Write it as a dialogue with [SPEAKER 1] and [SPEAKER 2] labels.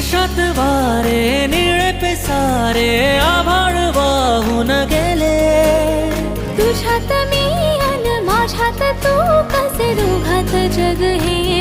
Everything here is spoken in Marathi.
[SPEAKER 1] आकाशात वारे निळे पेसारे आभाळ वाहून गेले.
[SPEAKER 2] तुझ्यात मी अन माझ्यात तू, कसे दोघात जग हे